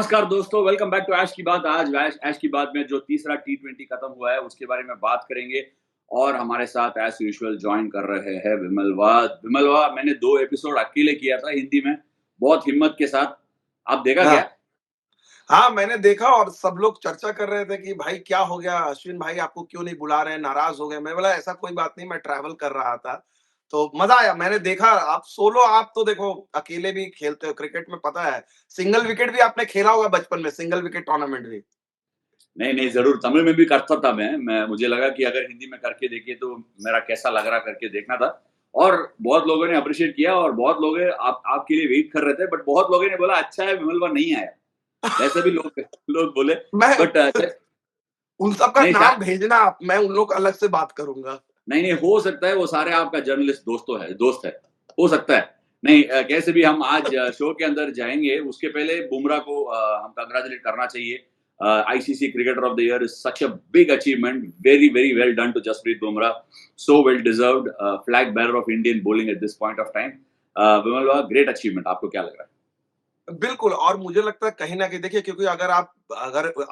नमस्कार दोस्तों, welcome back to ऐश की बात। आज ऐश की बात में जो तीसरा टी20 खत्म हुआ है उसके बारे में बात करेंगे और हमारे साथ एज यूजुअल ज्वाइन कर रहे हैं विमल वाद। विमल वाद, मैंने 2 एपिसोड अकेले किया था हिंदी में, बहुत हिम्मत के साथ। आप देखा हाँ, क्या? हाँ, मैंने देखा और सब लोग चर्चा कर रहे थे कि भाई क्या हो गया? अश्विन भाई आपको क्यों नहीं बुला रहे हैं? नाराज़ हो गए। मैं बोला ऐसा कोई बात नहीं, मैं ट्रैवल कर रहा था। तो मज़ा आया, मैंने देखा। आप तो देखो अकेले भी खेलते हो क्रिकेट में, पता है। सिंगल विकेट भी आपने खेला होगा बचपन में, सिंगल विकेट टूर्नामेंट भी। नहीं, नहीं, ज़रूर तमिल में भी करता था मैं मुझे लगा कि अगर हिंदी में करके देखिए तो मेरा कैसा लग रहा करके देखना था। और बहुत लोगों ने अप्रिशिएट किया और बहुत लोग आपके लिए वेट कर रहे थे, बट बहुत लोगों ने बोला अच्छा है विमल वाद नहीं आया। वैसे भी लोग लोग बोले। मैं बट उन सबका नहीं, नाम भेजना आप, मैं उन लोग अलग से बात करूँगा। नहीं, नहीं, हो सकता है वो सारे आपका जर्नलिस्ट दोस्त है, हो सकता है। नहीं, कैसे भी हम आज शो के अंदर जाएँगे, उसके पहले बुमराह को हम कांग्रेचुलेट करना चाहिए। ICC cricketer of the year is such a big achievement, very, very well done to Jasprit Bumrah, so well deserved, flag bearer of Indian bowling at this point of time. Vimal वाह, ग्रेट अचीवमेंट, आपको क्या लग रहा है? बिल्कुल, और मुझे लगता है कहीं न कहीं देखिए, क्योंकि अगर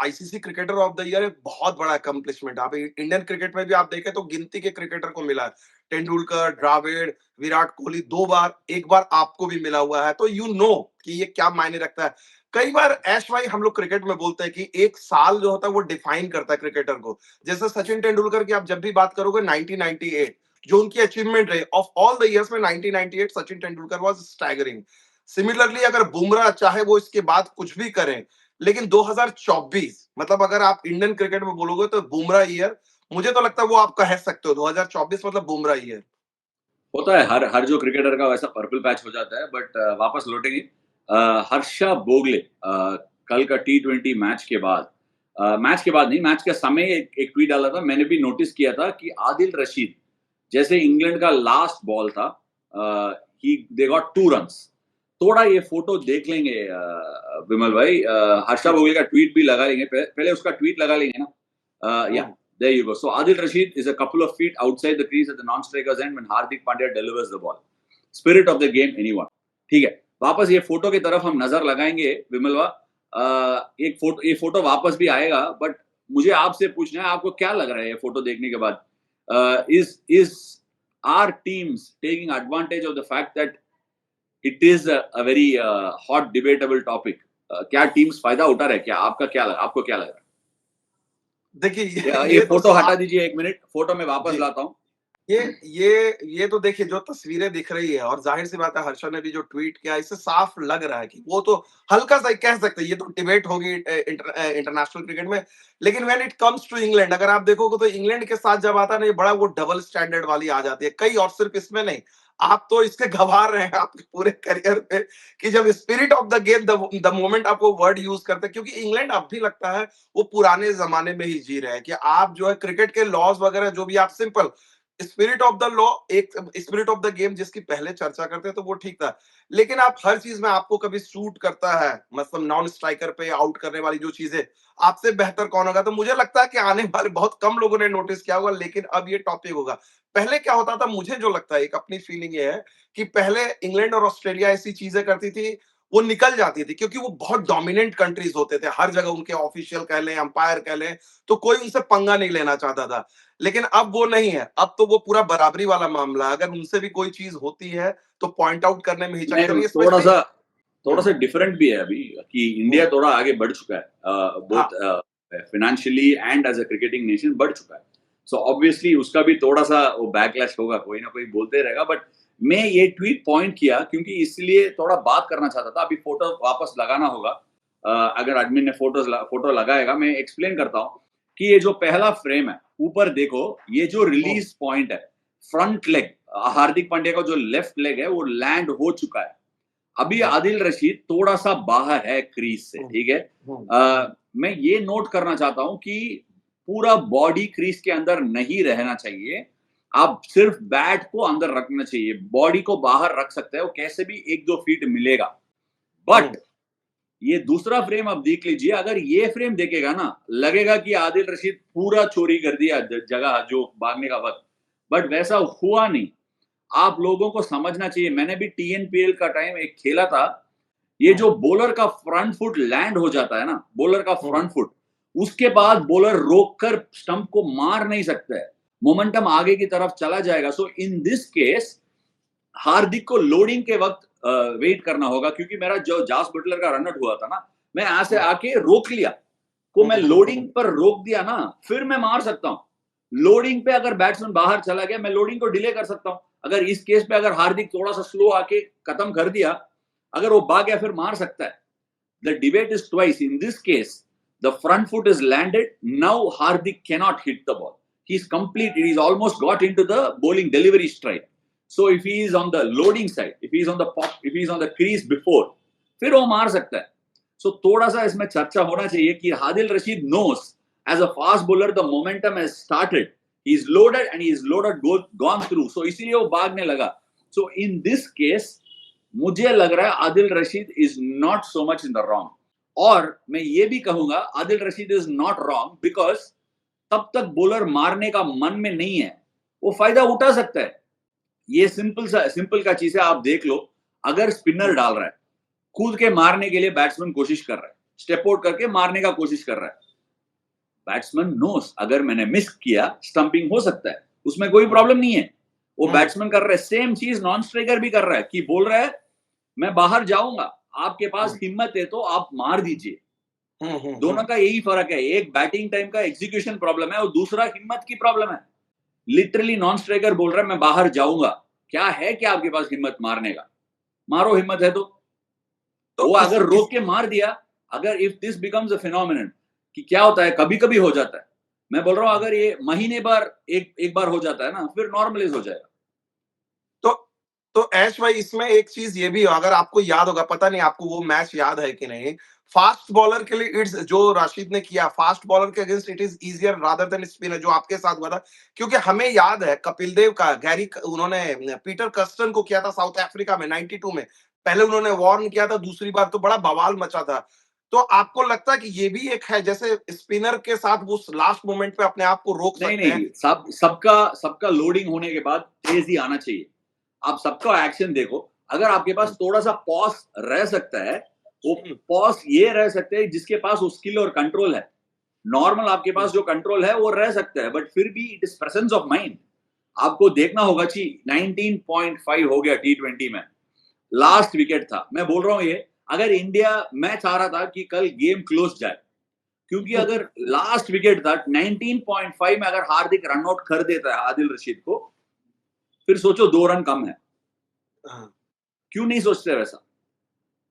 ICC cricketer of the year एक बहुत बड़ा अकम्प्लिशमेंट, आप इंडियन क्रिकेट में भी आप देखें तो गिनती के क्रिकेटर को मिला है। तेंदुलकर, द्रविड़, विराट कोहली 2 बार, 1 बार आपको भी मिला हुआ है। तो कि ये क्या मायने रखता है। कई बार ऐश भाई हम लोग क्रिकेट में बोलते हैं कि एक साल जो होता है वो डिफाइन करता है क्रिकेटर को। जैसे सचिन तेंदुलकर की आप जब भी बात करोगे 1998 जो उनकी अचीवमेंट रही, ऑफ ऑल द ईयर्स में 1998 Sachin Tendulkar was staggering. Similarly अगर बुमराह चाहे वो इसके बाद कुछ भी करें, लेकिन 2024 मतलब अगर आप इंडियन क्रिकेट में बोलोगे तो बुमराह ईयर, मुझे तो लगता है वो आप कह सकते हो 2024 मतलब बुमराह ईयर। होता है, हर हर जो क्रिकेटर का वैसा पर्पल पैच हो जाता है, बट वापस लौटेंगे। हर्षा बोगले, कल का टी20 मैच के बाद नहीं, मैच के समय एक ट्वीट डाला था, मैंने भी नोटिस किया था कि आदिल रशीद, जैसे इंग्लैंड का लास्ट बॉल था, ही दे गॉट 2 रन्स। थोड़ा ये फोटो देख लेंगे विमल भाई, हर्षा जी। बोगले का ट्वीट भी लगा लेंगे, पहले उसका ट्वीट लगा लेंगे ना। या हुँ। There you go. So Adil Rashid is a couple of feet outside the crease at the non-striker's end when Hardik Pandya delivers the ball. Spirit of the game, anyone. ठीक है, वापस ये फोटो की तरफ हम नजर लगाएंगे विमलवा। ये फोटो वापस भी आएगा, बट मुझे आपसे पूछना है, आपको क्या लग रहा है ये फोटो देखने के बाद? Is are teams taking advantage of the fact that it is a very hot debatable topic? क्या टीम्स फायदा उठा रहे? क्या आपको क्या लग रहा है? देखिए ये ये तो फोटो हटा साफ। दीजिए, 1 मिनट, फोटो में वापस जी। लाता हूँ। ये ये तो देखिए जो तस्वीरें दिख रही है, और ज़ाहिर-सी बात है हर्षा ने भी जो ट्वीट किया, इससे साफ लग रहा है कि वो तो हल्का-सा कह सकते हैं, ये तो डिबेट होगी इंटरनेशनल क्रिकेट में। लेकिन when it comes to England, अगर आप देखोगे तो इंग्लैंड के साथ जब आता है ना, ये बड़ा वो डबल स्टैंडर्ड वाली आ जाती है। कई, और सिर्फ इसमें नहीं, आप तो इसके गवाह रहे हैं आपके पूरे करियर में कि जब spirit of the game, the moment आप वो वर्ड यूज़ करते हैं, क्योंकि इंग्लैंड अब भी लगता है वो पुराने ज़माने में ही जी रहे हैं कि आप जो है क्रिकेट के लॉज़ वगैरह जो भी आप simple spirit of the law, एक स्पिरिट ऑफ द गेम जिसकी पहले चर्चा करते हैं तो वो ठीक था। लेकिन आप हर चीज में आपको कभी सूट करता है, मतलब नॉन स्ट्राइकर पे आउट करने वाली जो चीजें, आपसे बेहतर कौन होगा? तो मुझे लगता है कि आने वाले बहुत कम लोगों ने नोटिस किया होगा, लेकिन अब ये टॉपिक होगा। पहले क्या होता था, मुझे जो लगता है, एक अपनी फीलिंग ये है कि पहले इंग्लैंड और ऑस्ट्रेलिया ऐसी चीजें करती थी, वो निकल जाती थी क्योंकि वो बहुत डोमिनेंट कंट्रीज होते थे। हर जगह उनके ऑफिशियल कह लें, अंपायर कह लें, तो कोई उनसे पंगा नहीं लेना चाहता था। लेकिन अब वो नहीं है, अब तो वो पूरा बराबरी वाला मामला है। अगर उनसे भी कोई चीज़ होती है, तो पॉइंट आउट करने में हिचकते नहीं, नहीं है, स्पेशली। थोड़ा हुँ, सा डिफरेंट भी है अभी कि इंडिया हुँ, थोड़ा आगे बढ़ चुका है, हाँ, both financially and as a cricketing nation बढ़ चुका है। सो ऑब्वियसली उसका भी थोड़ा सा वो बैकलैश होगा, कोई ना कोई बोलते रहेगा, बट मैं ये ट्वीट पॉइंट किया क्योंकि इसलिए थोड़ा बात करना चाहता था। अभी फोटो वापस लगाना होगा, अगर एडमिन ने फोटो लगाएगा, मैं एक्सप्लेन करता हूँ कि ये जो पहला फ्रेम है, ऊपर देखो, ये जो हुँ, रिलीज पॉइंट है, फ्रंट लेग, हार्दिक पांड्या का जो लेफ्ट लेग है वो लैंड हो चुका है। अभी जी, आदिल रशीद थोड़ा-सा बाहर है क्रीज से, हुँ, ठीक है? हुँ, हुँ, मैं ये नोट करना चाहता हूँ कि पूरा बॉडी क्रीज के अंदर नहीं रहना चाहिए। आप सिर्फ बैट को अंदर रखना चाहिए, बॉडी को बाहर रख सकते हैं, वो कैसे भी 1-2 फीट मिलेगा। हुँ, बट ये दूसरा फ्रेम आप देख लीजिए, अगर ये फ्रेम देखेगा ना, लगेगा कि आदिल रशीद पूरा चोरी कर दिया जगह जो भागने का वक़्त, बट वैसा हुआ नहीं। आप लोगों को समझना चाहिए, मैंने भी टीएनपीएल का टाइम एक खेला था, ये जो बॉलर का फ्रंट फुट लैंड हो जाता है ना, बॉलर का फ्रंट फुट, उसके बाद बॉलर रोककर स्टंप को मार नहीं सकता है, मोमेंटम आगे की तरफ चला जाएगा। सो इन दिस केस हार्दिक को लोडिंग के वक्त वेट करना होगा, क्योंकि मेरा जो जॉस बटलर का रन आउट हुआ था ना, मैं यहाँ से आके रोक लिया को, मैं लोडिंग पर रोक दिया ना, फिर मैं मार सकता हूँ। लोडिंग पे अगर बैट्समैन बाहर चला गया, मैं लोडिंग को डिले कर सकता हूँ। अगर इस केस पे अगर हार्दिक थोड़ा सा स्लो आके खत्म कर दिया, अगर वो भाग गया, फिर मार सकता है। The debate is twice. In this case, the front foot is landed. Now Hardik cannot hit the ball. He's complete. He's almost got into the bowling delivery stride. So if he is on the loading side, if he is on the pop, if he is on the crease before, फिर वो मार सकता है। So थोड़ा सा इसमें चर्चा होना चाहिए कि Adil Rashid knows as a fast bowler the momentum has started. He is loaded and he is loaded gone through. So इसीलिए वो भागने लगा। So in this case मुझे लग रहा है Adil Rashid is not so much in the wrong, और मैं ये भी कहूंगा Adil Rashid is not wrong because तब तक बॉलर मारने का मन में नहीं है, वो फायदा उठा सकता है। ये सिंपल का चीज है, आप देख लो, अगर स्पिनर डाल रहा है, कूद के मारने के लिए बैट्समैन कोशिश कर रहा है, स्टेप आउट करके मारने का कोशिश कर रहा है, बैट्समैन नोस अगर मैंने मिस किया स्टंपिंग हो सकता है, उसमें कोई प्रॉब्लम नहीं है। वो बैट्समैन कर रहा है, सेम चीज नॉन स्ट्राइकर भी कर रहा है कि बोल रहा है मैं बाहर जाऊंगा, आपके पास हिम्मत है तो आप मार दीजिए। दोनों का यही फर्क है, एक बैटिंग टाइम का एग्जीक्यूशन प्रॉब्लम है और दूसरा हिम्मत की प्रॉब्लम है। लिटरली नॉन स्ट्राइकर बोल रहा है मैं बाहर जाऊंगा, क्या है क्या आपके पास हिम्मत मारने का, मारो हिम्मत है तो वो अगर रोक के मार दिया, अगर if this becomes a phenomenon कि क्या होता है, कभी कभी हो जाता है, मैं बोल रहा हूं अगर ये महीने बार एक बार हो जाता है ना, फिर नॉर्मलाइज हो जाएगा। तो ऐश भाई इसमें एक चीज ये भी है, अगर आपको याद होगा, पता नहीं आपको वो मैच याद है कि नहीं, फास्ट बॉलर के लिए इट्स जो राशिद ने किया फास्ट बॉलर के against it is easier rather than spinner, जो आपके साथ हुआ था। क्योंकि हमें याद है कपिल देव का उन्होंने पीटर कस्टन को किया था साउथ अफ्रीका में 92 में, पहले उन्होंने वार्न किया था, दूसरी बार तो बड़ा बवाल मचा था। तो आपको लगता है कि ये भी एक है, जैसे स्पिनर के साथ वो लास्ट मोमेंट पे अपने आप को रोक सकते हैं? नहीं, सबका लोडिंग होने के बाद तेजी आना चाहिए। आप सबका एक्शन देखो, अगर आपके पास थोड़ा सा पॉज रह सकता है, वो पॉज ये रह सकते हैं जिसके पास वो स्किल और कंट्रोल है। नॉर्मल आपके पास जो कंट्रोल है वो रह सकता है, बट फिर भी it is presence of mind. आपको देखना होगा कि 19.5 हो गया T20 में, लास्ट विकेट था। मैं बोल रहा हूं ये, अगर इंडिया, मैं चाह रहा था कि कल गेम क्लोज जाए, क्योंकि अगर लास्ट विकेट था 19.5 में, अगर हार्दिक रन आउट कर देता है आदिल रशीद को, फिर सोचो 2 रन कम है। क्यों नहीं सोचते वैसा?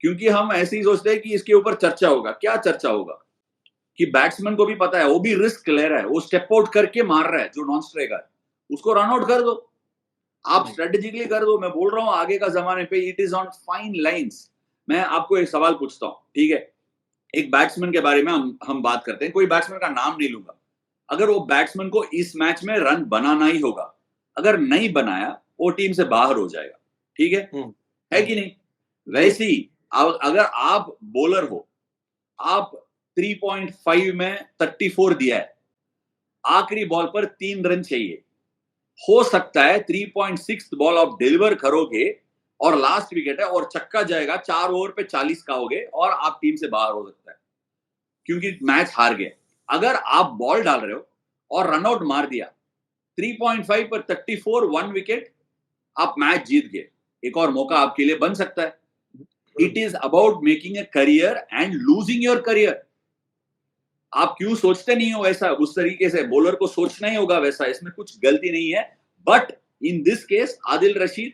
क्योंकि हम ऐसे ही सोचते हैं कि इसके ऊपर चर्चा होगा। क्या चर्चा होगा कि बैट्समैन को भी पता है, वो भी रिस्क ले रहा है, वो स्टेप आउट करके मार रहा है, जो नॉन स्ट्राइकर, उसको रन आउट कर दो, आप स्ट्रेटेजिकली कर दो। मैं बोल रहा हूं आगे का जमाने पे it is on fine lines. मैं आपको एक सवाल पूछता हूं, ठीक है? एक बैट्समैन के बारे में हम बात करते हैं, कोई बैट्समैन का नाम नहीं लूंगा। अगर वो बैट्समैन को इस मैच में रन बनाना ही होगा, अगर नहीं बनाया वो टीम से बाहर हो जाएगा, ठीक है कि नहीं? वैसे ही अगर आप बॉलर हो, आप 3.5 में 34 दिया है, आखिरी बॉल पर 3 रन चाहिए, हो सकता है 3.6 बॉल आप डिलीवर करोगे और लास्ट विकेट है और छक्का जाएगा, 4 ओवर पे 40 का होगे और आप टीम से बाहर हो सकता है, क्योंकि मैच हार गए। अगर आप बॉल डाल रहे हो और रनआउट मार दिया, 3.5 पर 34, 1 विकेट, आप मैच जीत गए, एक और मौका आपके लिए बन सकता है। It is about making a career and losing your career. आप क्यों सोचते नहीं हो वैसा? उस तरीके से बॉलर को सोचना ही होगा वैसा, इसमें कुछ गलती नहीं है। But in this case Adil Rashid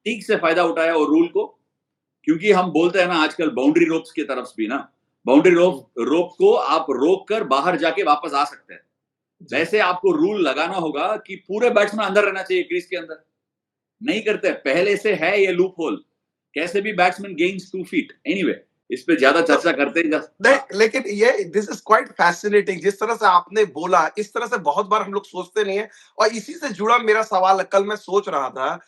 ठीक से फायदा उठाया और रूल को, क्योंकि हम बोलते हैं ना आजकल बाउंड्री रोप्स की तरफ भी ना, बाउंड्री रोप को आप रोक कर बाहर जाके वापस आ सकते हैं। वैसे आपको रूल लगाना होगा कि पूरे बैट्समैन अंदर रहना चाहिए क्रीज के अंदर। नहीं करते, पहले से है ये लूप होल, कैसे भी बैट्समैन गेन्स 2 फीट। एनीवे, इस पे ज्यादा चर्चा करते ही नहीं, लेकिन ये दिस इज क्वाइट फैसिनेटिंग, जिस तरह से आपने बोला, इस तरह से बहुत बार हम लोग सोचते नहीं है। और इसी से जुड़ा मेरा सवाल है, कल मैं सोच रहा था,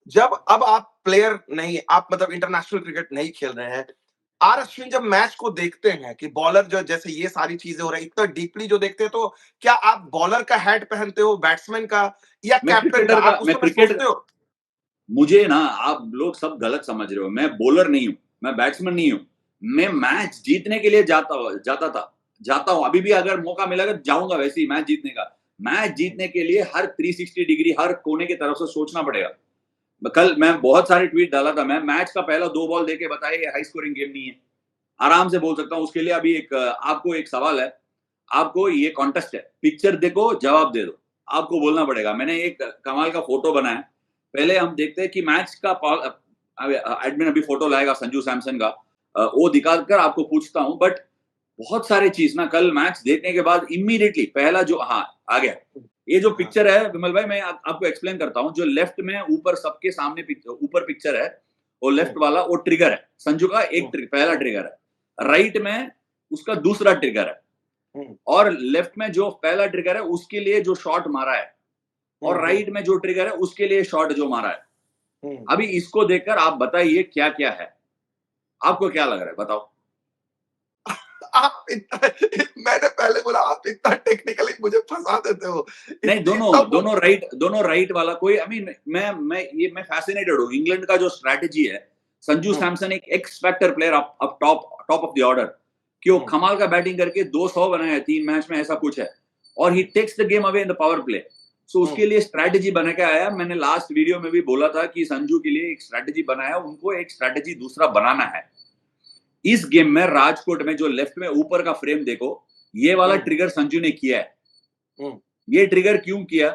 जब अब आप प्लेयर नहीं, आप मतलब इंटरनेशनल क्रिकेट नहीं खेल रहे हैं, आर अश्विन जब मैच को देखते हैं कि बॉलर जो जैसे ये सारी चीजें हो रही है, इतना डीपली जो देखते हैं, तो क्या आप बॉलर का हैट पहनते हो, बैट्समैन का या कैप्टन का? मुझे ना, आप लोग सब गलत समझ रहे हो, मैं बॉलर नहीं हूं, मैं बैट्समैन नहीं हूँ। मैं मैच जीतने के लिए जाता हूँ। अभी भी अगर मौका मिलेगा जाऊंगा वैसे ही मैच जीतने का। मैच जीतने के लिए हर 360 डिग्री हर कोने की तरफ से सोचना पड़ेगा। कल मैं बहुत सारे ट्वीट डाला था, मैं मैच का पहला 2 बॉल देके बताया ये हाई स्कोरिंग गेम नहीं है। आराम से बोल सकता हूँ। उसके लिए अभी आपको एक सवाल है, आपको ये कॉन्टेस्ट है, पिक्चर देखो, जवाब दे दो। आपको बोलना पड़ेगा। मैंने एक कमाल का फोटो बनाया। पहले हम देखते हैं कि मैच का एडमिन अभी फोटो लाएगा संजू सैमसन का। वो दिखाकर आपको पूछता हूँ, बट बहुत सारी चीज ना कल मैच देखने के बाद इमीडिएटली पहला जो आ गया। ये जो हाँ, पिक्चर है विमल भाई, मैं आपको एक्सप्लेन करता हूँ। जो लेफ्ट में ऊपर सबके सामने ऊपर पिक्चर है, वो लेफ्ट वाला वो ट्रिगर है संजू का, एक पहला ट्रिगर है। राइट में उसका दूसरा ट्रिगर है, और लेफ्ट में जो पहला ट्रिगर है उसके लिए जो शॉट मारा है, और राइट में जो ट्रिगर है उसके लिए शॉट जो मारा है। अभी इसको देखकर आप बताइए क्या क्या है, आपको क्या लग रहा है, बताओ। आप इतना मैंने पहले बोला आप इतना टेक्निकली मुझे फंसा देते हो। नहीं, इतना दोनों राइट वाला कोई, आई मीन मैं फैसिनेटेड हूँ इंग्लैंड का जो स्ट्रैटेजी है। संजू सैमसन एक x factor player up top of the order, कि वो कमाल का बैटिंग करके 200 बनाया है 3 मैच में, ऐसा कुछ है, और he takes the game away in the power play. So उसके लिए स्ट्रैटेजी बना के आया। मैंने लास्ट वीडियो में भी बोला था कि संजू के लिए एक स्ट्रैटेजी बनाया, उनको एक स्ट्रैटेजी दूसरा बनाना है। इस गेम में राजकोट में जो लेफ्ट में ऊपर का फ्रेम देखो, ये वाला ट्रिगर संजू ने किया है। ये ट्रिगर क्यों किया?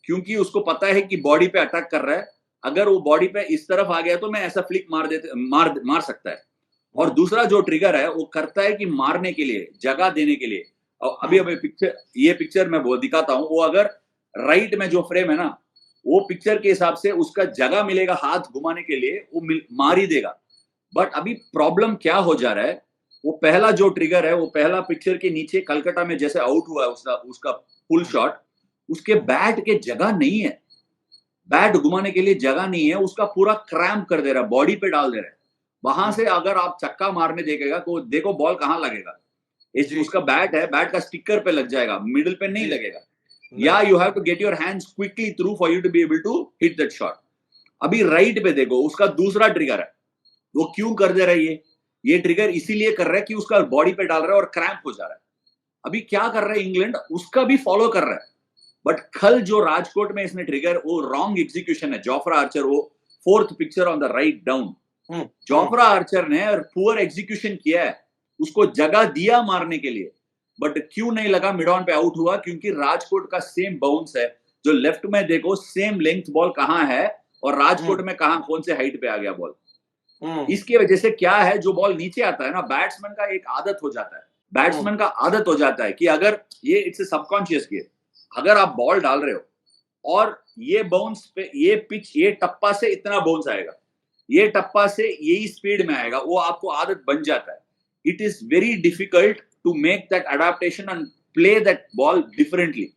क्योंकि उसको पता है कि बॉडी पे अटैक कर रहा है, अगर वो बॉडी पे इस तरफ आ गया तो मैं ऐसा फ्लिक मार सकता है। और दूसरा जो ट्रिगर है वो करता है कि मारने के लिए, जगह देने के लिए। और अभी ये पिक्चर मैं वो दिखाता हूं। वो अगर राइट में जो फ्रेम है ना, वो पिक्चर के हिसाब से उसका जगह मिलेगा हाथ घुमाने के लिए, वो मार ही देगा। बट अभी प्रॉब्लम क्या हो जा रहा है, वो पहला जो ट्रिगर है, वो पहला पिक्चर के नीचे कलकत्ता में जैसे आउट हुआ है उसका पुल शॉट, उसके बैट के जगह नहीं है, बैट घुमाने के लिए जगह नहीं है, उसका पूरा क्रैम्प कर दे रहा है, बॉडी पे डाल दे रहा है। वहां से अगर आप चक्का मारने देखेगा तो देखो बॉल कहां लगेगा। उसका बैट है, बैट का स्टिकर पे लग जाएगा, मिडिल पे नहीं लगेगा। या you have to get your hands quickly through for you to be able to hit that shot. अभी राइट पे देखो, उसका दूसरा ट्रिगर है। वो क्यों कर दे रहा है ये ट्रिगर इसीलिए कर रहा है कि उसका बॉडी पे डाल रहा है और क्रैम्प हो जा रहा है। अभी क्या कर रहा है इंग्लैंड, उसका भी फॉलो कर रहा है। बट कल जो राजकोट में इसने ट्रिगर, वो रॉन्ग एग्जीक्यूशन है। जोफ्रा आर्चर, वो 4th picture on the write down, Jofra Archer ने पुअर एग्जीक्यूशन किया है, उसको जगह दिया मारने के लिए, बट क्यों नहीं लगा, मिड ऑन पे आउट हुआ। क्योंकि राजकोट का सेम बाउंस है, जो लेफ्ट में देखो सेम लेंथ बॉल कहां है, और राजकोट में कहां कौन से हाइट पे आ गया बॉल। इसकी वजह से क्या है, जो बॉल नीचे आता है ना, बैट्समैन का एक आदत हो जाता है, बैट्समैन का आदत हो जाता है कि अगर ये इट्स ए सबकॉन्शियस गेम, अगर आप बॉल डाल रहे हो और ये बाउंस पे, ये पिच, ये टप्पा से इतना बाउंस आएगा, ये टप्पा से यही स्पीड में आएगा, वो आपको आदत बन जाता है। It is very difficult to make that adaptation and play that ball differently.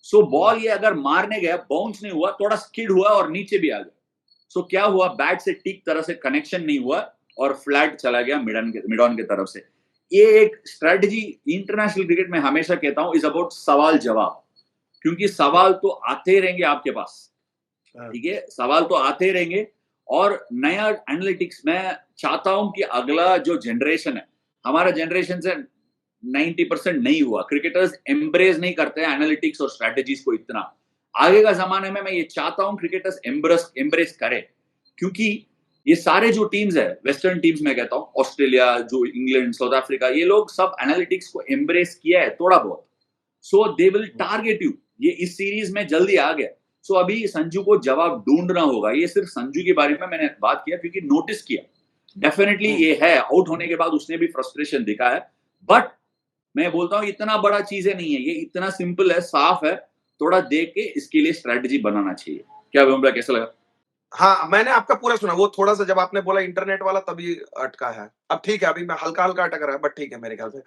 So ball ये अगर मारने गया, बाउंस नहीं हुआ, थोड़ा स्किड हुआ और नीचे भी आ गया। सो क्या हुआ, बैट से ठीक तरह से कनेक्शन नहीं हुआ और फ्लैट चला गया मिड ऑन की तरफ से। ये एक स्ट्रेटजी इंटरनेशनल क्रिकेट में हमेशा कहता हूं इज अबाउट सवाल जवाब, क्योंकि सवाल तो आते ही रहेंगे आपके पास, ठीक है, सवाल तो आते ही रहेंगे। और नया एनालिटिक्स मैं चाहता हूं कि अगला जो जनरेशन है, हमारा जनरेशन से 90% नहीं हुआ, क्रिकेटर्स एम्ब्रेस नहीं करते हैं एनालिटिक्स और स्ट्रेटेजीज को इतना। आगे का जमाने में मैं ये चाहता हूं क्रिकेटर्स एम्ब्रेस करें, क्योंकि ये सारे जो टीम्स है, वेस्टर्न टीम्स में कहता हूं, ऑस्ट्रेलिया, जो इंग्लैंड, साउथ अफ्रीका, ये लोग सब एनालिटिक्स को एम्ब्रेस किया है थोड़ा बहुत। सो दे विल टारगेट यू। ये इस सीरीज में जल्दी आ गया। सो अभी संजू को जवाब ढूंढना होगा। ये सिर्फ संजू के बारे में मैंने बात किया क्योंकि नोटिस किया, डेफिनेटली ये है, आउट होने के बाद उसने भी फ्रस्ट्रेशन दिखा है। बट मैं बोलता हूं इतना बड़ा चीजें नहीं है, ये इतना सिंपल है, साफ है, थोड़ा देख के इसके लिए स्ट्रेटजी बनाना चाहिए। क्या विमला, कैसा लगा? हाँ, मैंने आपका पूरा सुना। वो थोड़ा-सा जब आपने बोला इंटरनेट वाला तभी अटका है। अब ठीक है, अभी मैं हल्का-हल्का अटक रहा है, बट ठीक है मेरे ख्याल से।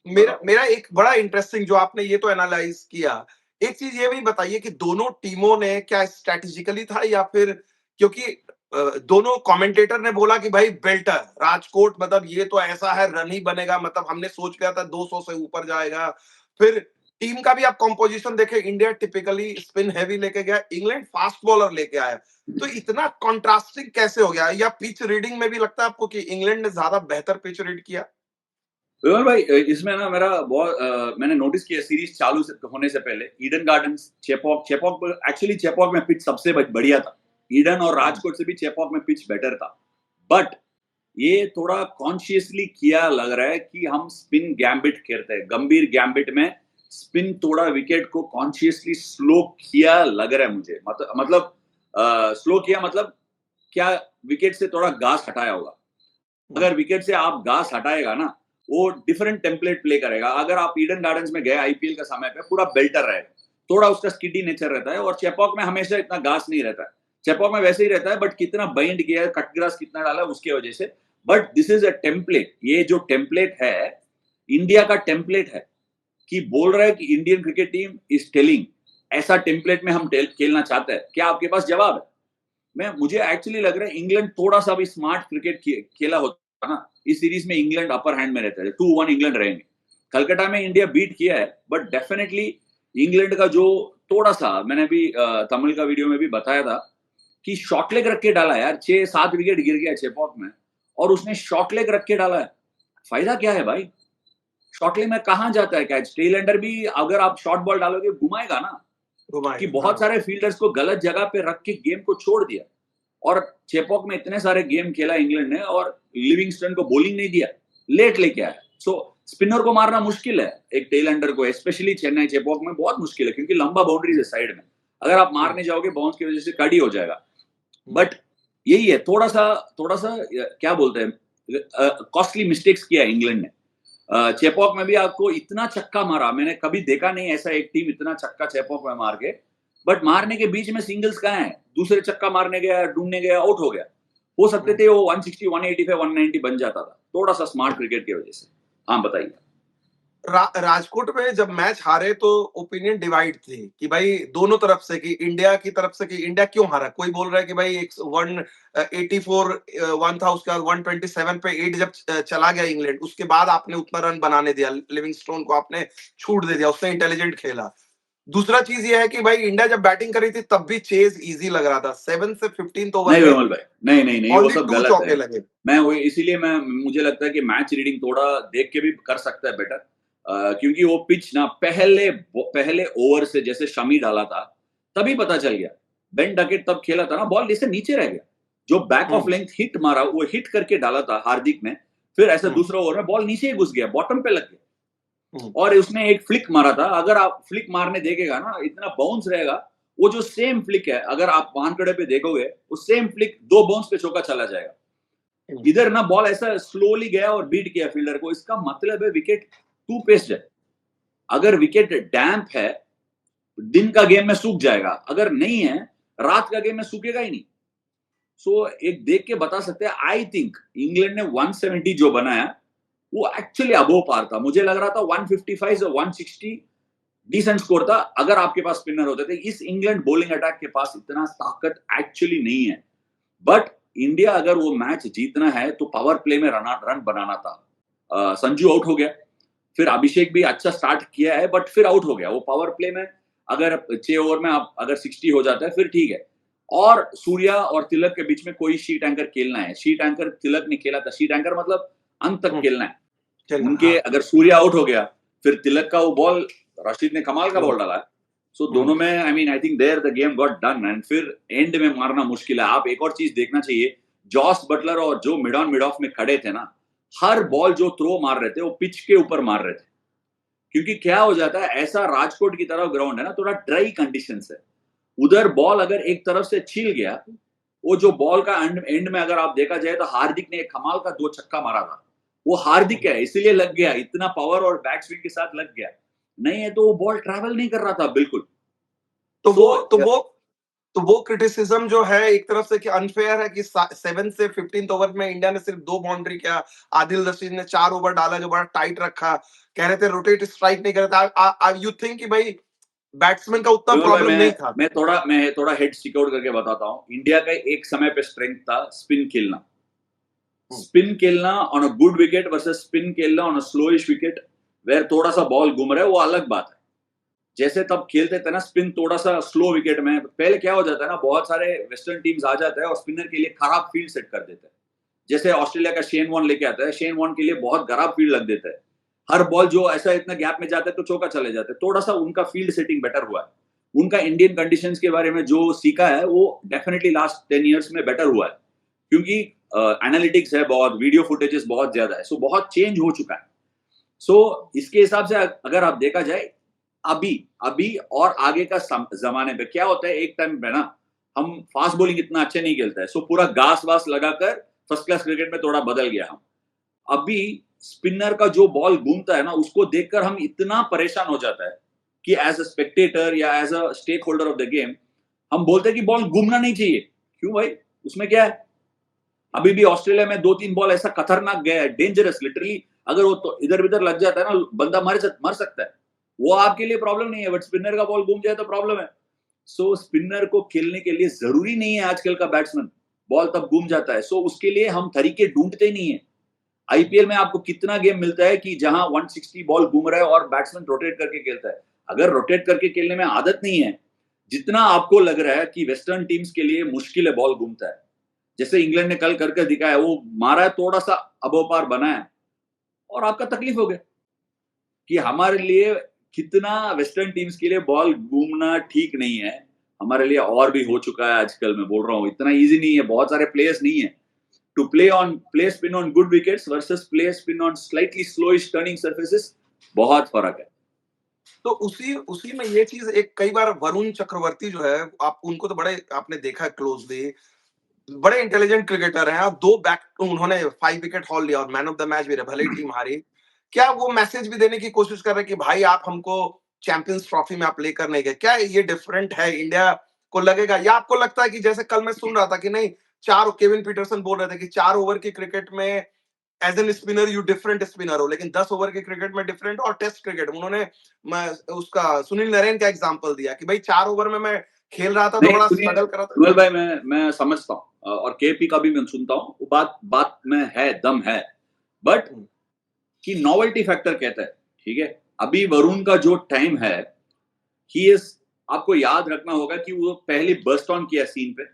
मेरा मेरा एक बड़ा इंटरेस्टिंग, जो आपने ये तो एनालाइज़ किया। एक चीज़ ये भी बताइए कि दोनों टीमों ने क्या स्ट्रैटेजिकली था, या फिर क्योंकि दोनों कमेंटेटर ने बोला कि भाई बेल्टर राजकोट, मतलब ये तो ऐसा है रन ही बनेगा, मतलब हमने सोच लिया था 200 से ऊपर जाएगा। फिर टीम का भी आप कंपोजिशन देखें, इंडिया टिपिकली स्पिन हैवी लेके गया, इंग्लैंड फास्ट बॉलर लेके आया। तो इतना कंट्रास्टिंग कैसे हो गया? या पिच रीडिंग में भी लगता है आपको कि इंग्लैंड ने ज्यादा बेहतर पिच रीड किया? विमल भाई, इसमें ना मेरा बहुत मैंने नोटिस किया सीरीज होने से पहले Eden gardens, Chepauk actually Chepauk में पिच सबसे बढ़िया था। ईडन और राजकोट से भी चेपॉक में पिच बेटर था। बट ये थोड़ा कॉन्शियसली किया लग रहा है कि हम स्पिन गैम्बिट खेलते हैं। गंभीर गैम्बिट में स्पिन थोड़ा विकेट को कॉन्शियसली स्लो किया लग रहा है मुझे। मतलब स्लो किया मतलब क्या, विकेट से थोड़ा घास हटाया होगा। अगर विकेट से आप घास हटाएगा ना, वो डिफरेंट टेम्पलेट प्ले करेगा। अगर आप ईडन गार्डन्स में गए आईपीएल का समय पे, पूरा बेल्टर रहेगा, थोड़ा उसका स्किडी नेचर रहता है। और चेपॉक में हमेशा इतना घास नहीं रहता है। चेपॉक में वैसे ही रहता है, बट कितना बाइंड किया है, कट ग्रास कितना डाला है उसकी वजह से। But this is a template. ये जो टेम्पलेट है, इंडिया का टेम्पलेट है, कि बोल रहा है कि Indian cricket team is telling ऐसा टेम्पलेट में हम खेलना चाहते हैं। क्या आपके पास जवाब है? मुझे एक्चुअली लग रहा है इंग्लैंड थोड़ा सा भी स्मार्ट क्रिकेट खेला होता ना, इस सीरीज में इंग्लैंड अपर हैंड में रहता है। 2-1 इंग्लैंड रहेंगे। कलकत्ता में इंडिया बीट किया है, बट डेफिनेटली इंग्लैंड का जो थोड़ा सा, मैंने भी तमिल का वीडियो में भी बताया था कि शॉर्ट लेग रख के डाला यार। 6-7 विकेट गिर गया चेपॉक में, और उसने शॉर्ट लेग रख के डाला है। फायदा क्या है भाई? शॉर्ट लेग में कहां जाता है कैच? टेल एंडर भी अगर आप शॉर्ट बॉल डालोगे घुमाएगा ना। कि बहुत सारे फील्डर्स को गलत जगह पे रख के गेम को छोड़ दिया। और चेपॉक में इतने सारे गेम खेला इंग्लैंड ने, और लिविंगस्टन को बॉलिंग नहीं दिया, लेट लेके आया। सो स्पिनर को मारना मुश्किल है, एक टेल एंडर को स्पेशली चेन्नई चेपॉक में बहुत मुश्किल है, क्योंकि लंबा बाउंड्रीज है साइड में। अगर आप मारने जाओगे बाउंस की वजह से कड़ी हो जाएगा। बट यही है, थोड़ा सा क्या बोलते हैं, कॉस्टली मिस्टेक्स किया इंग्लैंड ने। चेपॉक में भी आपको इतना छक्का मारा, मैंने कभी देखा नहीं ऐसा एक टीम इतना छक्का चेपॉक में मार के। बट मारने के बीच में सिंगल्स कहाँ है? दूसरे छक्का मारने गया, ढूंढने गया, आउट हो गया। हो सकते थे वो 160, 185, 190 बन जाता था, थोड़ा सा स्मार्ट क्रिकेट की वजह से। हाँ बताइए। राजकोट में जब मैच हारे तो ओपिनियन डिवाइड थी कि भाई दोनों तरफ से, कि इंडिया की तरफ से कि इंडिया क्यों हारा। कोई बोल रहा है कि भाई 184 1 था, उसके बाद 127 पे 8 जब चला गया इंग्लैंड, उसके बाद आपने उतना रन बनाने दिया, लिविंगस्टोन को आपने छूट दे दिया, उसने इंटेलिजेंट खेला। दूसरा चीज ये है कि भाई इंडिया जब बैटिंग करी थी तब भी चेज इजी लग रहा था। 7 से 15 ओवर नहीं में विमल भाई, नहीं, वो ओनली सब 2 गलत चौके है। लगे। इसीलिए मुझे लगता है कि मैच रीडिंग थोड़ा देख के भी कर सकता है बेटर। क्योंकि वो पिच ना पहले ओवर से जैसे शमी डाला था, तभी पता चल गया। बेन डकेट तब खेला था ना, बॉल जैसे नीचे रह गया। जो बैक ऑफ लेंथ हिट मारा, वो हिट करके डाला था हार्दिक ने। फिर ऐसा दूसरा ओवर में बॉल नीचे ही घुस गया, बॉटम पे लग गया। और उसने एक फ्लिक मारा था। अगर आप फ्लिक मारने देखेगा ना, इतना बाउंस रहेगा। वो जो सेम फ्लिक है, अगर आप वानखेड़े पे देखोगे, वो सेम फ्लिक 2 बाउंस पे चौका चला जाएगा। इधर ना बॉल ऐसा स्लोली गया और बीट किया फील्डर को। इसका मतलब है विकेट टू पेस्ड है। अगर विकेट डैम्प है, दिन का गेम में सूख जाएगा। अगर नहीं है, रात का गेम में सूखेगा ही नहीं। सो एक देख के बता सकते हैं। आई थिंक इंग्लैंड ने 170 जो बनाया, वो एक्चुअली अबोव पार था। मुझे लग रहा था 155 और 160 डिसेंट स्कोर था, अगर आपके पास स्पिनर होते थे। इस इंग्लैंड बॉलिंग अटैक के पास इतना ताकत एक्चुअली नहीं है। बट इंडिया अगर वो मैच जीतना है तो पावर प्ले में रन बनाना था। संजू आउट हो गया, फिर अभिषेक भी अच्छा स्टार्ट किया है, बट फिर आउट हो गया। वो पावर प्ले में अगर 6 ओवर में आप अगर 60 हो जाता है फिर ठीक है। और सूर्या और तिलक के बीच में कोई शीट एंकर खेलना है। शीट एंकर तिलक ने खेला था। शीट एंकर मतलब अंत तक खेलना है उनके। अगर सूर्या आउट हो गया, फिर तिलक का वो बॉल, रशीद ने कमाल का बॉल डाला है। सो दोनों में I think there the game got done. And फिर एंड में मारना मुश्किल है। आप एक और चीज देखना चाहिए, जॉस बटलर और जो मिड ऑन मिड ऑफ में खड़े थे ना, हर बॉल जो थ्रो मार रहे थे वो पिच के ऊपर मार रहे थे। क्योंकि क्या हो जाता है, ऐसा राजकोट की तरफ ग्राउंड है ना, थोड़ा ड्राई कंडीशंस है। उधर बॉल अगर एक तरफ से छिल गया, वो जो बॉल का एंड में अगर आप देखा जाए तो हार्दिक ने एक कमाल का 2 छक्का मारा था। वो हार्दिक है इसलिए लग गया, इतना पावर और बैक स्विंग के साथ लग गया। नहीं है तो वो बॉल ट्रैवल नहीं कर रहा था बिल्कुल। तो वो क्रिटिसिज्म जो है एक तरफ से कि अनफेयर है कि 7 से 15 ओवर में इंडिया ने सिर्फ 2 बाउंड्री किया, आदिल रशीद ने 4 ओवर डाला जो बड़ा टाइट रखा, कह रहे थे रोटेट स्ट्राइक नहीं कर रहा था। यू थिंक कि भाई बैट्समैन का उतना प्रॉब्लम नहीं था? मैं थोड़ा हेड स्टिक आउट करके बताता हूँ। इंडिया का एक समय पे स्ट्रेंथ था स्पिन खेलना। स्पिन खेलना on a good wicket versus spin खेलना ऑन अ स्लोइश विकेट, वेयर थोड़ा सा बॉल घूम रहा है, वो अलग बात है। जैसे तब खेलते थे ना स्पिन थोड़ा सा स्लो विकेट में, पहले क्या हो जाता है ना, बहुत सारे वेस्टर्न टीम्स आ जाते हैं और स्पिनर के लिए खराब फील्ड सेट कर देते हैं। जैसे ऑस्ट्रेलिया का शेन वॉर्न लेके आता है, शेन वॉर्न के लिए बहुत खराब फील्ड लग देता है, हर बॉल जो ऐसा इतना गैप में जाता है तो चौका चले जाते हैं। थोड़ा सा उनका फील्ड सेटिंग बेटर हुआ है, उनका इंडियन कंडीशंस के बारे में जो सीखा है वो डेफिनेटली लास्ट 10 ईयर्स में बेटर हुआ है, क्योंकि एनालिटिक्स है बहुत, वीडियो फुटेजेस बहुत ज्यादा है, सो बहुत चेंज हो चुका है। सो इसके हिसाब से अगर आप देखा जाए अभी अभी और आगे का जमाने पे क्या होता है, एक टाइम पे ना हम फास्ट बॉलिंग इतना अच्छा नहीं खेलता है, सो पूरा घास वास लगाकर फर्स्ट क्लास क्रिकेट में थोड़ा बदल गया हम। अभी स्पिनर का जो बॉल घूमता है ना, उसको देखकर हम इतना परेशान हो जाता है कि एज अ स्पेक्टेटर या as a stakeholder of the game हम बोलते हैं कि बॉल घूमना नहीं चाहिए। क्यों भाई, उसमें क्या है? अभी भी ऑस्ट्रेलिया में 2-3 बॉल ऐसा खतरनाक गया है, डेंजरस लिटरली, अगर वो तो इधर उधर लग जाता है ना, बंदा मर सकता है। वो आपके लिए प्रॉब्लम नहीं है, बट स्पिनर का बॉल घूम जाए तो प्रॉब्लम है। सो स्पिनर को खेलने के लिए जरूरी नहीं है आजकल का बैट्समैन बॉल तब घूम जाता है, सो उसके लिए हम तरीके ढूंढते नहीं है। आईपीएल में आपको कितना गेम मिलता है कि जहां 160 बॉल घूम रहा है और बैट्समैन रोटेट करके खेलता है। अगर रोटेट करके खेलने में आदत नहीं है, जितना आपको लग रहा है कि वेस्टर्न टीम्स के लिए मुश्किल है बॉल घूमता है, जैसे इंग्लैंड ने कल करके दिखाया, वो मारा है थोड़ा सा अबो पार बना है और आपका तकलीफ हो गया कि हमारे लिए कितना वेस्टर्न टीम्स के लिए बॉल घूमना ठीक नहीं है। हमारे लिए और भी हो चुका है आजकल, मैं बोल रहा हूँ इतना इजी नहीं है, बहुत सारे प्लेयर्स नहीं है to play spin on good wickets versus play spin on slightly slowish turning surfaces, बहुत फर्क है। तो उसी उसी में ये चीज एक, कई बार वरुण चक्रवर्ती जो है, आप उनको तो बड़े आपने देखा है क्लोजली, बड़े इंटेलिजेंट क्रिकेटर हैं, और 2 बैक उन्होंने 5 विकेट हॉल लिया और मैन ऑफ द मैच भी रहे, भले ही टीम हारी। क्या वो मैसेज भी देने की कोशिश कर रहे हैं कि भाई आप हमको चैंपियंस ट्रॉफी में आप लेकर नहीं गए? क्या ये डिफरेंट है, इंडिया को लगेगा, या आपको लगता है कि जैसे कल मैं सुन रहा था कि नहीं, 4 केविन पीटरसन बोल रहे थे कि 4 ओवर के क्रिकेट में as an spinner you different spinner हो, लेकिन 10 ओवर के क्रिकेट में डिफरेंट, और टेस्ट क्रिकेट में उन्होंने उसका सुनील नरेन का एग्जांपल दिया कि भाई 4 ओवर में मैं खेल रहा था तो नहीं बड़ा सुनिए स्ट्रगल कर रहा था। सुनील भाई, मैं समझता हूँ और केपी का भी मैं सुनता हूँ, वो बात बात में है, दम है, बट कि नॉवेल्टी फैक्टर कहता है, ठीक है। अभी वरुण का जो टाइम है, ही इज, आपको याद रखना होगा कि वो पहले बस्ट ऑन किया सीन पे,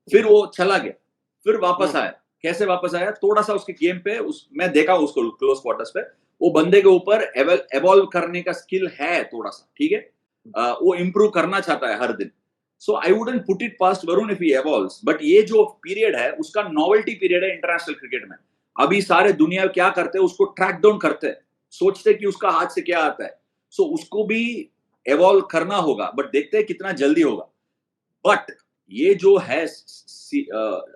फिर वो चला गया, फिर वापस आया। कैसे वापस आया? थोड़ा सा उसके गेम पे मैं देखा उसको क्लोज क्वार्टर्स पे, वो बंदे के ऊपर एवॉल्व करने का स्किल है थोड़ा सा, ठीक है। वो इम्प्रूव करना चाहता है हर दिन। So I wouldn't put it past Varun if he evolves, but ये जो पीरियड है उसका नॉवेल्टी पीरियड है इंटरनेशनल क्रिकेट में। अभी सारे दुनिया क्या करते हैं, उसको ट्रैक डाउन करते हैं, सोचते हैं कि उसका हाथ से क्या आता है। सो उसको भी एवॉल्व करना होगा, बट देखते हैं कितना जल्दी होगा। बट ये जो है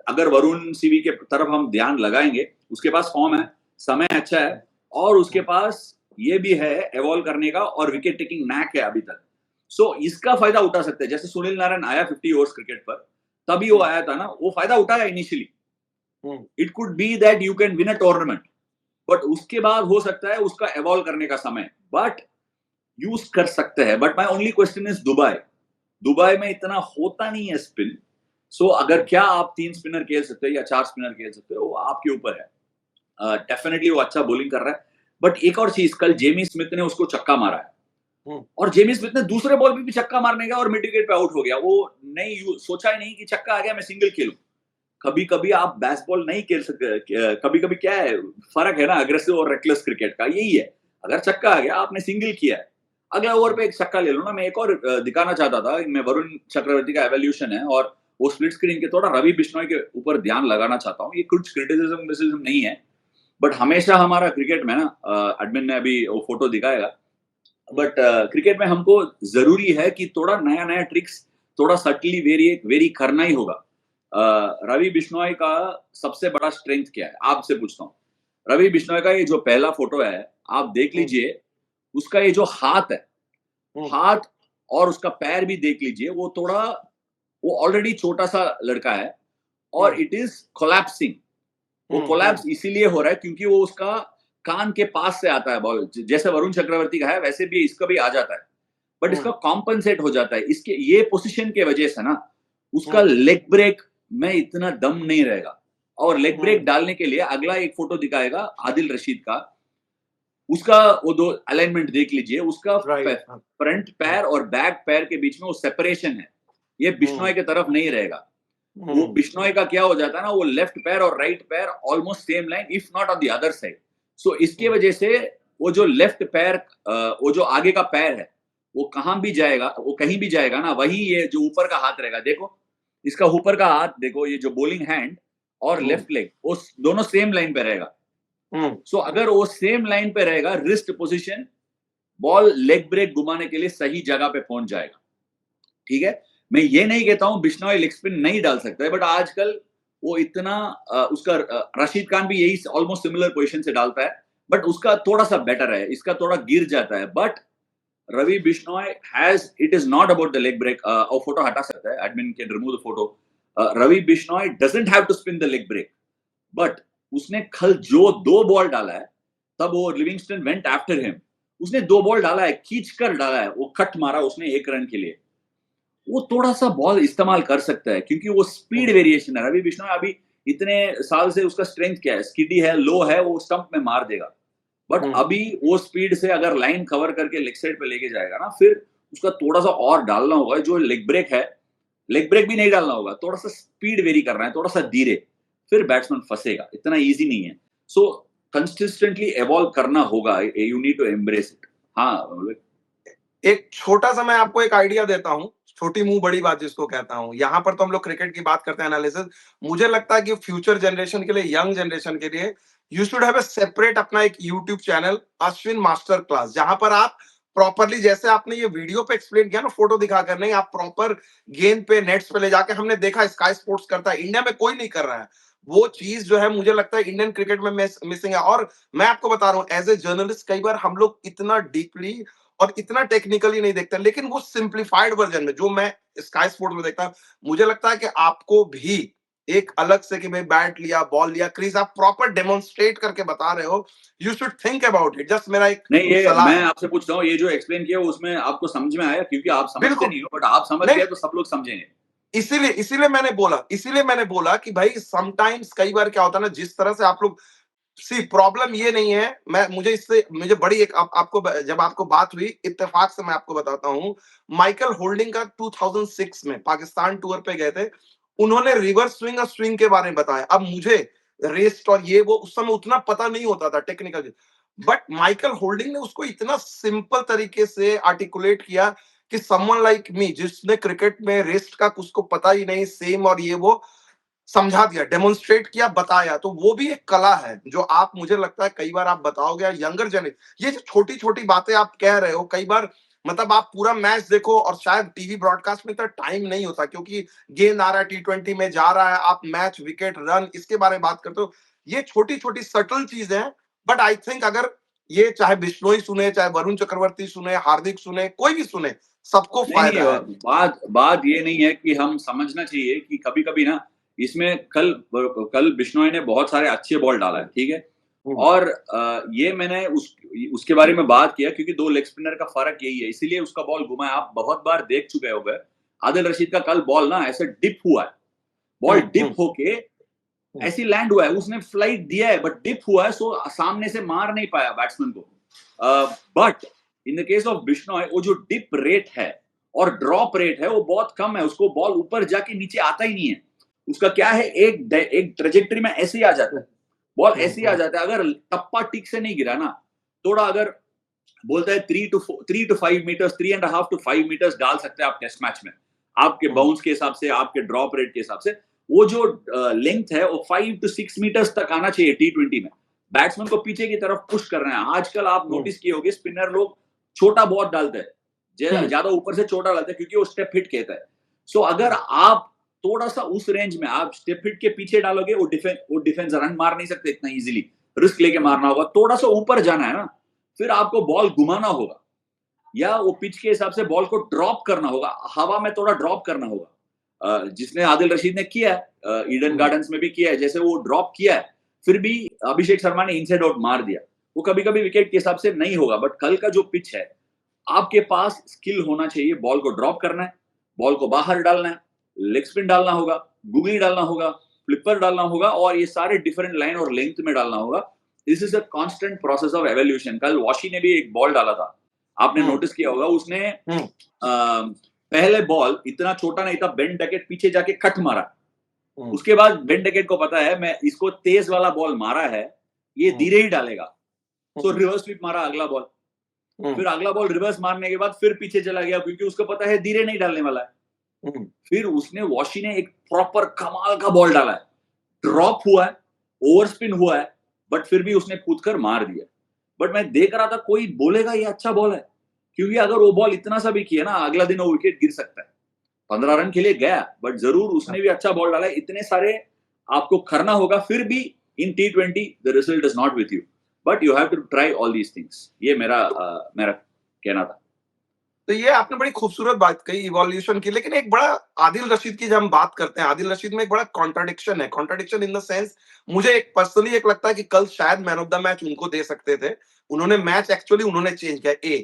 अगर वरुण सीवी के तरफ हम ध्यान लगाएंगे, उसके पास फॉर्म है, समय अच्छा है, और उसके पास ये भी है एवॉल्व करने का, और विकेट टेकिंग नैक है अभी तक। सो इसका फायदा उठा सकते हैं। जैसे सुनील नारायण आया 50 ओवर्स क्रिकेट पर, तभी वो आया था ना, वो फायदा उठाया initially. It could be that you can win a tournament, but उसके बाद हो सकता है उसका एवॉल्व करने का समय, बट यूज कर सकते हैं। But my only question is Dubai में इतना होता नहीं है स्पिन। सो अगर क्या आप 3 स्पिनर खेल सकते हो या 4 स्पिनर खेल सकते हो, वो आपके ऊपर है। डेफिनेटली वो अच्छा बॉलिंग कर रहा है, बट एक और चीज, कल जेमी स्मिथ ने उसको छक्का मारा है, और जेमी स्मिथ ने दूसरे बॉल पे भी छक्का मारने का और मिड विकेट पे आउट हो गया। वो नहीं सोचा ही नहीं कि छक्का आ गया, मैं सिंगल खेलूं। कभी कभी आप बेसबॉल नहीं खेल सकते, कभी कभी क्या है, फर्क है ना अग्रेसिव और रेकलेस क्रिकेट का, यही है। अगर छक्का आ गया, आपने सिंगल किया है, अगला ओवर पे एक छक्का ले लो ना। मैं एक और दिखाना चाहता था, मैं वरुण चक्रवर्ती का एवोल्यूशन है, और वो स्प्लिट स्क्रीन के थोड़ा रवि बिश्नोई के ऊपर ध्यान लगाना चाहता हूँ। ये कुछ क्रिटिसिज्म नहीं है, बट हमेशा हमारा क्रिकेट में ना, एडमिन ने अभी वो फोटो दिखाएगा, बट क्रिकेट में हमको जरूरी है कि थोड़ा नया नया ट्रिक्स, थोड़ा सटली वेरी करना ही होगा। रवि बिश्नोई का सबसे बड़ा स्ट्रेंथ क्या है, आपसे पूछता हूँ। रवि बिश्नोई का ये जो पहला फोटो है, आप देख लीजिए, उसका ये जो हाथ है, हाथ और उसका पैर भी देख लीजिए, वो ऑलरेडी छोटा सा लड़का है, और इट इज कोलैप्सिंग। वो कोलैप्स इसीलिए हो रहा है क्योंकि वो उसका कान के पास से आता है बॉल, जैसे वरुण चक्रवर्ती का है वैसे भी इसका भी आ जाता है, बट इसका कॉम्पनसेट हो जाता है। इसके ये पोजीशन के वजह से ना, उसका लेग ब्रेक में इतना दम नहीं रहेगा। और लेग ब्रेक डालने के लिए अगला एक फोटो दिखाएगा आदिल रशीद का, उसका वो दो अलाइनमेंट देख लीजिए, उसका राइट। फ्रंट पैर और बैक पैर के बीच में वो सेपरेशन है, ये बिश्नोई की तरफ नहीं रहेगा। वो बिश्नोई का क्या हो जाता है ना, वो लेफ्ट पैर और राइट पैर almost same line, if not on the other side. So इसके वजह से वो जो लेफ्ट पैर, वो जो आगे का पैर है, वो कहाँ भी जाएगा, वो कहीं भी जाएगा ना, वही ये जो ऊपर का हाथ रहेगा, देखो इसका ऊपर का हाथ देखो, ये जो बॉलिंग हैंड और लेफ्ट लेग, वो दोनों सेम लाइन पे रहेगा। सो अगर वो सेम लाइन पे रहेगा, wrist position, ball leg break घुमाने के लिए सही जगह पे पहुंच जाएगा। ठीक है, मैं ये नहीं कहता हूं बिश्नोई लेग स्पिन नहीं डाल सकता है, बट आजकल वो इतना उसका रशीद खान भी यही ऑलमोस्ट सिमिलर पोजीशन से डालता है, बट उसका थोड़ा सा बेटर है, इसका थोड़ा गिर जाता है। But Ravi Bishnoi has, it is not about the leg break. और फोटो हटा सकता है, admin can remove the photo. Ravi Bishnoi doesn't have to spin the leg break, but उसने कल जो 2 बॉल डाला है, तब वो लिविंगस्टन वेंट आफ्टर हिम, उसने 2 बॉल डाला है, खींच कर डाला है, वो कट मारा उसने 1 रन के लिए। वो थोड़ा सा बॉल इस्तेमाल कर सकता है, क्योंकि वो स्पीड वेरिएशन है। रवि बिश्नोई अभी इतने साल से उसका स्ट्रेंथ क्या है, स्किडी है, लो है, वो स्टंप में मार देगा। बट अभी वो स्पीड से अगर लाइन कवर करके लेग साइड पे लेके जाएगा ना, फिर उसका थोड़ा सा और डालना होगा। जो लेग ब्रेक है, लेग ब्रेक भी नहीं डालना होगा, थोड़ा सा स्पीड वेरी करना है, थोड़ा सा धीरे, फिर बैट्समैन फंसेगा। इतना इजी नहीं है। सो कंसिस्टेंटली एवॉल्व करना होगा, you need to embrace it. हाँ, एक छोटा सा मैं आपको एक आइडिया देता हूँ, छोटी मुंह बड़ी बात जिसको कहता हूँ। यहाँ पर तो हम लोग क्रिकेट की बात करते हैं, एनालिसिस। मुझे लगता है कि फ्यूचर जनरेशन के लिए, यंग जनरेशन के लिए, you should have a separate अपना एक YouTube channel, Ashwin master class, जहां पर आप प्रॉपरली, जैसे आपने ये वीडियो पे एक्सप्लेन किया ना, फोटो दिखाकर नहीं, आप प्रॉपर गेंद पे, नेट्स पे ले जाके, हमने देखा स्काई स्पोर्ट्स करता है, इंडिया में कोई नहीं कर रहा है। वो चीज जो है मुझे लगता है इंडियन क्रिकेट में मिसिंग है। और मैं आपको बता रहा हूँ, एज ए जर्नलिस्ट, कई बार हम लोग इतना डीपली और इतना टेक्निकली नहीं देखते, लेकिन वो सिंप्लीफाइड वर्जन में जो मैं स्काई स्पोर्ट्स में देखता हूं, मुझे लगता है कि आपको भी एक अलग से कि भाई बैट लिया, बॉल लिया, क्रीज, आप प्रॉपर डेमोन्स्ट्रेट करके बता रहे हो। You should think about it. Just मेरा एक नहीं, ये सलाह मैं है। आपसे पूछता हूँ, ये जो एक्सप्लेन किया उसमें आपको समझ में आया? क्योंकि आप समझते बिल्कुल नहीं हो, बट आप समझ नहीं, गए तो सब लोग समझेंगे। इसीलिए इसीलिए मैंने बोला कि भाई समटाइम्स, कई बार क्या होता है ना, जिस तरह से आप लोग, सी प्रॉब्लम ये नहीं है। मैं मुझे इससे मुझे बड़ी एक आपको जब आपको बात हुई, इत्तेफाक से मैं आपको बताता हूँ, माइकल होल्डिंग का 2006 में पाकिस्तान टूर पे गए थे, उन्होंने रिवर्स स्विंग और स्विंग के बारे में बताया। अब मुझे रेस्ट और ये वो उस समय उतना पता नहीं होता था टेक्निकल, बट माइकल होल्डिंग ने उसको इतना सिंपल तरीके से आर्टिकुलेट किया कि समवन लाइक मी, जिसने क्रिकेट में रेस्ट का कुछ को पता ही नहीं, सेम और ये वो समझा दिया, डेमोन्स्ट्रेट किया, बताया। तो वो भी एक कला है जो आप, मुझे लगता है कई बार आप बताओगे, यंगर जनरेशन, ये जो छोटी छोटी बातें आप कह रहे हो, कई बार मतलब आप पूरा मैच देखो, और शायद टीवी ब्रॉडकास्ट में इतना टाइम नहीं होता, क्योंकि गेंद आ रहा है, T20 में जा रहा है, आप मैच, विकेट, रन, इसके बारे में बात करते हो। ये छोटी छोटी सटल चीजें हैं, बट आई थिंक अगर ये चाहे बिश्नोई सुने, चाहे वरुण चक्रवर्ती सुने, हार्दिक सुने, कोई भी सुने, सबको नहीं नहीं, फायदा है। बात बात ये नहीं है कि हम समझना चाहिए कि कभी कभी ना, इसमें कल कल बिश्नोई ने बहुत सारे अच्छे बॉल डाला है, ठीक है। और ये मैंने उसके बारे में बात किया, क्योंकि 2 लेग स्पिनर का फर्क यही है, इसीलिए उसका बॉल घुमा है। आप बहुत बार देख चुके होंगे, आदिल रशीद का कल बॉल ना ऐसे डिप हुआ है, बॉल डिप होके ऐसी लैंड हुआ है, उसने फ्लाइट दिया है, बट डिप हुआ है, सो सामने से मार नहीं पाया बैट्समैन को। But in the case of Bishnoi, वो जो डिप रेट है और ड्रॉप रेट है, वो बहुत कम है। उसको बॉल ऊपर जाके नीचे आता ही नहीं है। उसका क्या है, एक ट्रेजेक्टरी में ऐसे ही आ जाता है, बॉल ऐसे ही आ जाता है। अगर टप्पा टिक से नहीं गिरा ना, थोड़ा अगर बोलता है 3 to 5 मीटर्स, 3.5 to 5 मीटर्स डाल सकते हैं आप टेस्ट मैच में, आपके बाउंस के हिसाब से, आपके ड्रॉप रेट के हिसाब से। वो जो लेंथ है, वो 5 to 6 मीटर्स तक आना चाहिए T20 में। बैट्समैन को पीछे की तरफ पुश कर रहे हैं। आजकल आप नोटिस किए होंगे, स्पिनर लोग छोटा बहुत डालते हैं, ज्यादा ऊपर से छोटा डालते हैं, क्योंकि वो स्टेप हिट कहता है। सो अगर आप थोड़ा सा उस रेंज में आप स्टेप हिट के पीछे डालोगे, वो डिफेंस रन मार नहीं सकते इतना इजीली, रिस्क लेके मारना होगा। थोड़ा सा ऊपर जाना है ना, फिर आपको बॉल घुमाना होगा, या वो पिच के हिसाब से बॉल को ड्रॉप करना होगा, हवा में थोड़ा ड्रॉप करना होगा, जिसने आदिल रशीद ने किया है, ईडन गार्डन्स में भी किया है, जैसे वो ड्रॉप किया है, फिर भी अभिषेक शर्मा ने इनसाइड आउट मार दिया। वो कभी कभी विकेट के हिसाब से नहीं होगा, बट कल का जो पिच है, आपके पास स्किल होना चाहिए, बॉल को ड्रॉप करना है, बॉल को बाहर डालना है, लेग स्पिन डालना होगा, गुगली डालना होगा, फ्लिपर डालना होगा, और ये सारे डिफरेंट लाइन और लेंथ में डालना होगा। This is a constant process of evolution. कल वॉशी ने भी एक बॉल डाला था, आपने नोटिस किया होगा, उसने पहले बॉल इतना छोटा नहीं था, बेन डकेट पीछे जाके कट मारा, उसके बाद बेन डकेट को पता है मैं इसको तेज वाला बॉल मारा है, ये धीरे ही डालेगा, तो रिवर्स स्वीप मारा अगला बॉल, फिर अगला बॉल रिवर्स मारने के बाद फिर पीछे चला गया क्योंकि उसको पता है धीरे नहीं डालने वाला है। फिर उसने वॉशी ने एक प्रॉपर कमाल का बॉल डाला है, ड्रॉप हुआ है, ओवर स्पिन हुआ है, बट फिर भी उसने कूद कर मार दिया। बट मैं देख रहा था कोई बोलेगा ये अच्छा बॉल है, क्योंकि अगर वो बॉल इतना सा भी किया ना, अगला दिन वो विकेट गिर सकता है। 15 रन के लिए गया, बट जरूर उसने भी अच्छा बॉल डाला। इतने सारे आपको करना होगा, फिर भी in T20 the result is not with you, but you have to try all these things. ये मेरा कहना था। तो ये आपने बड़ी खूबसूरत बात कही इवोल्यूशन की, लेकिन एक बड़ा आदिल रशीद की जब हम बात करते हैं, आदिल रशीद में एक बड़ा कॉन्ट्राडिक्शन है। कॉन्ट्राडिक्शन इन द सेंस, मुझे एक पर्सनली एक लगता है कि कल शायद मैन ऑफ द मैच उनको दे सकते थे। उन्होंने मैच एक्चुअली उन्होंने चेंज किया।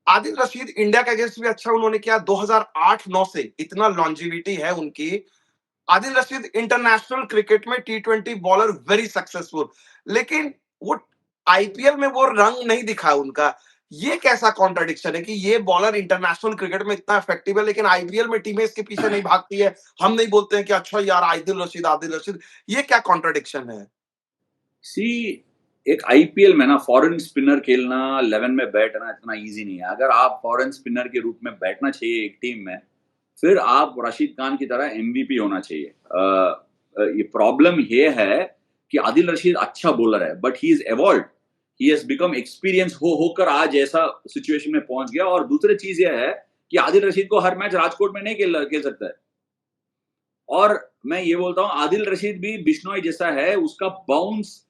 आदिल रशीद इंडिया के अगेंस्ट भी अच्छा उन्होंने किया, 2008-9 से इतना लॉन्जिविटी है उनकी। आदिल रशीद इंटरनेशनल क्रिकेट में T20 बॉलर वेरी सक्सेसफुल, लेकिन वो आईपीएल में वो रंग नहीं दिखा उनका। ये कैसा कॉन्ट्रडिक्शन है कि ये बॉलर इंटरनेशनल क्रिकेट में इतना इफेक्टिव है, लेकिन आईपीएल में टीमें इसके पीछे नहीं भागती है। हम नहीं बोलते हैं कि अच्छा यार आदिल रशीद, ये क्या कॉन्ट्रडिक्शन है? सी, एक आईपीएल में ना फॉरेन स्पिनर खेलना, 11 में बैठना इतना इजी नहीं है। अगर आप फॉरेन स्पिनर के रूप में बैठना चाहिए एक टीम में, फिर आप राशिद खान की तरह एमवीपी होना चाहिए। ये प्रॉब्लम ये है कि आदिल रशीद अच्छा बॉलर है, but he is evolved, he has become experience होकर आज ऐसा सिचुएशन में पहुंच गया। और दूसरी चीज यह है कि आदिल रशीद को हर मैच राजकोट में नहीं खेल सकता है। और मैं ये बोलता हूं, आदिल रशीद भी बिश्नोई जैसा है, उसका बाउंस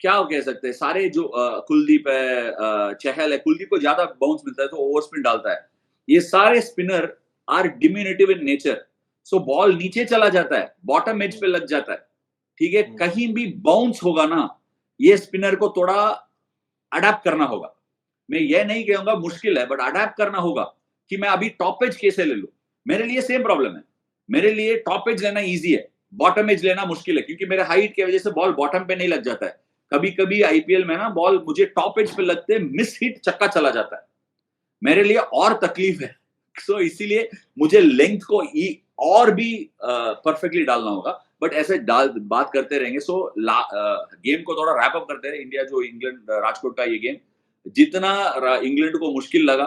क्या कह सकते हैं, सारे जो कुलदीप है, चहल है, कुलदीप को ज्यादा बाउंस मिलता है तो ओवर स्पिन डालता है। ये सारे spinner are diminutive in nature, so ball नीचे चला जाता है, बॉटम एज पे लग जाता है, ठीक है। कहीं भी बाउंस होगा ना, ये स्पिनर को थोड़ा अडेप्ट करना होगा। मैं ये नहीं कहूंगा मुश्किल है, बट अडेप्ट करना होगा कि मैं अभी टॉप एज कैसे ले लूं। मेरे लिए सेम प्रॉब्लम है, मेरे लिए टॉप एज लेना इजी है, बॉटम एज लेना मुश्किल है, क्योंकि मेरे हाइट की वजह से बॉल बॉटम पे नहीं लग जाता है। कभी कभी आईपीएल में ना बॉल मुझे टॉप एज पे लगते, मिस हिट, चक्का चला जाता है, मेरे लिए और तकलीफ है। सो इसीलिए मुझे लेंथ को और भी परफेक्टली डालना होगा। बट ऐसे बात करते रहेंगे। सो गेम को थोड़ा रैप अप करते हैं। इंडिया जो इंग्लैंड राजकोट का ये गेम, जितना इंग्लैंड को मुश्किल लगा,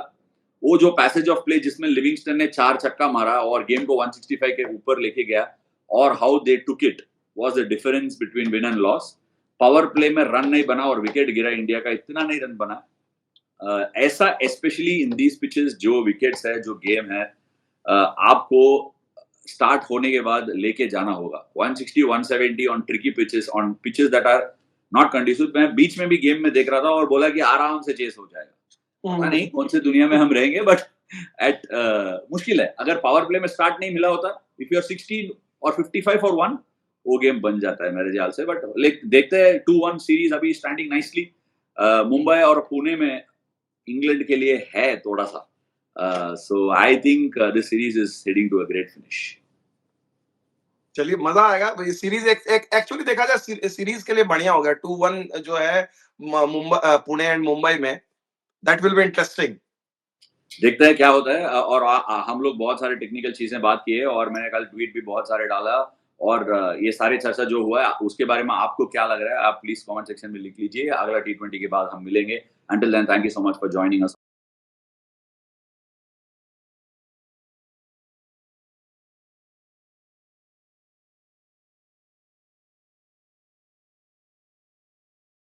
वो जो पैसेज ऑफ प्ले जिसमें लिविंगस्टन ने 4 छक्का मारा और गेम को 165 के ऊपर लेके गया, और how they took it was the difference between win and loss. Power play में रन नहीं बना और विकेट गिरा इंडिया का, इतना नहीं रन बना। ऐसा स्पेशली इन दीज पिचेस, जो विकेट्स है, जो गेम है, आपको स्टार्ट होने के बाद लेके जाना होगा। 160 170 on tricky pitches, on pitches that are not conducive. मैं बीच में भी गेम में देख रहा था और बोला कि आराम से चेस हो जाएगा। पता नहीं कौन से दुनिया में हम रहेंगे, बट एट मुश्किल है। अगर पावर प्ले में स्टार्ट नहीं मिला होता, इफ यू आर 16 और 55 फॉर 1, वो गेम बन जाता है मेरे ख्याल से। बट देखते हैं, 2-1 सीरीज अभी स्टैंडिंग नाइसली। मुंबई और पुणे में इंग्लैंड के लिए है थोड़ा सा, so I think this series is heading to a great finish. चलिए मजा आएगा। ये सीरीज एक्चुअली देखा जाए सीरीज के लिए बढ़िया हो गया। 2-1 जो है मुंबई, पुणे एंड मुंबई में, दैट विल बी इंटरेस्टिंग। देखते हैं क्या होता है। और हम लोग बहुत सारे टेक्निकल चीजें बात की है, और मैंने कल ट्वीट भी बहुत सारे डाला। और ये सारी चर्चा जो हुआ है उसके बारे में आपको क्या लग रहा है, आप प्लीज कमेंट सेक्शन में लिख लीजिए। अगला T20 के बाद हम मिलेंगे। Until then, thank you so much for joining us.